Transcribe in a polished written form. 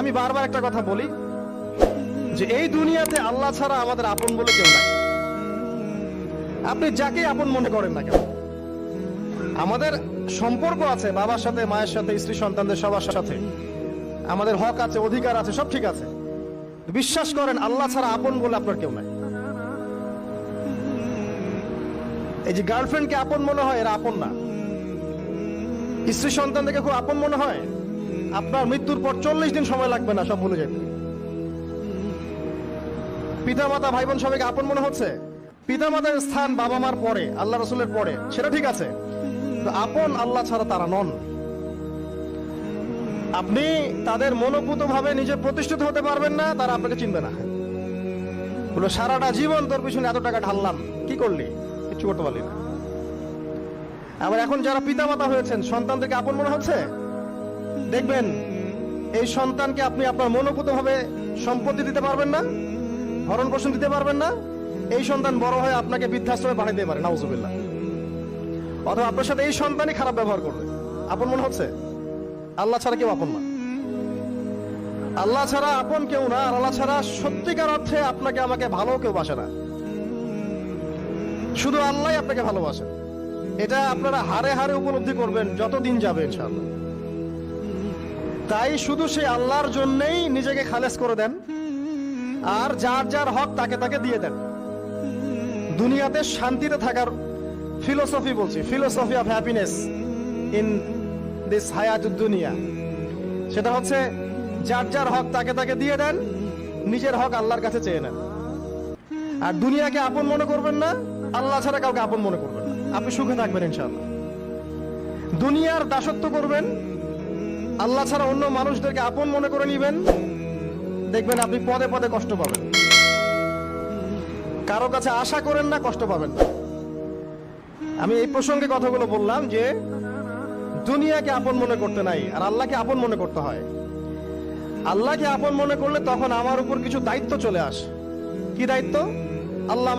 আমি বারবার একটা কথা বলি যে এই দুনিয়াতে আল্লাহ ছাড়া আমাদের আপন বলে কেউ নাই। আপনি যাকে আপন মনে করেন না কেন, আমাদের সম্পর্ক আছে বাবার সাথে, মায়ের সাথে, স্ত্রী সন্তানদের সবার সাথে, আমাদের হক আছে, অধিকার আছে, সব ঠিক আছে। বিশ্বাস করেন আল্লাহ ছাড়া আপন বলে আপনার কেউ নাই। এই যে গার্লফ্রেন্ডকে আপন মনে হয়, এরা আপন না। স্ত্রী সন্তানদেরকে খুব আপন মনে হয়, আপনার মৃত্যুর পর 40 দিন সময় লাগবে না সব ভুলে যেতে। পিতা মাতা ভাই বোন সবাইকে আপন মনে হচ্ছে। পিতা মাতার স্থান বাবা মার পরে, আল্লাহ রসুলের পরে, সেটা ঠিক আছে, তো আপন আল্লাহ ছাড়া তারা নন। আপনি তাদের মনোভূত ভাবে নিজে প্রতিষ্ঠিত হতে পারবেন না, তারা আপনাকে চিনবে না। বলে সারাটা জীবন তোর পিছনে এত টাকা ঢাললাম, কি করলি? কিছু করতে পারলি না। আবার এখন যারা পিতা মাতা হয়েছেন, সন্তানদেরকে আপন মনে হচ্ছে, দেখবেন এই সন্তানকে আপনি আপনার মনোভূত ভাবে সম্পত্তি দিতে পারবেন না, ভরণ পোষণ দিতে পারবেন না। এই সন্তান বড় হয়ে আপনাকে বৃদ্ধাশ্রমে পাঠিয়ে দিতে পারে, নাউজুবিল্লাহ। অথবা আপনার সাথে এই সন্তানই খারাপ ব্যবহার করবে। আপন মনে হচ্ছে? আল্লাহ ছাড়া কেউ আপন না। আল্লাহ ছাড়া আপন কেউ না। আর আল্লাহ ছাড়া সত্যিকার অর্থে আপনাকে আমাকে ভালো কেউ বাসে না। শুধু আল্লাহ আপনাকে ভালোবাসে। এটা আপনারা হারে হারে উপলব্ধি করবেন যত দিন যাবে ইনশাআল্লাহ। তাই শুধু সেই আল্লাহর জন্যই নিজেকে খালেস করে দেন, আর যার যার হক তাকে তাকে দিয়ে দেন। দুনিয়াতে শান্তিতে থাকার ফিলোসফি বলছি, philosophy of happiness in this হায়াতুদ দুনিয়া, সেটা হচ্ছে যার যার হক তাকে তাকে দিয়ে দেন, নিজের হক আল্লাহর কাছে চেয়ে নেন। আর দুনিয়াকে আপন মনে করবেন না, আল্লাহ ছাড়া কাউকে আপন মনে করবেন না। আপনি সুখে থাকবেন ইনশাআল্লাহ। দুনিয়ার দাসত্ব করবেন, আল্লাহ ছাড়া অন্য মানুষদেরকে আপন মনে করে নিবেন, দেখবেন আপনি পদে পদে কষ্ট পাবেন। কারো কাছে আশা করেন না, কষ্ট পাবেন না। আমি এই প্রসঙ্গে কথাগুলো বললাম যে দুনিয়াকে আপন মনে করতে নাই, আর আল্লাহকে আপন মনে করতে হয়। আল্লাহকে আপন মনে করলে তখন আমার উপর কিছু দায়িত্ব চলে আসে। কি দায়িত্ব? আল্লাহ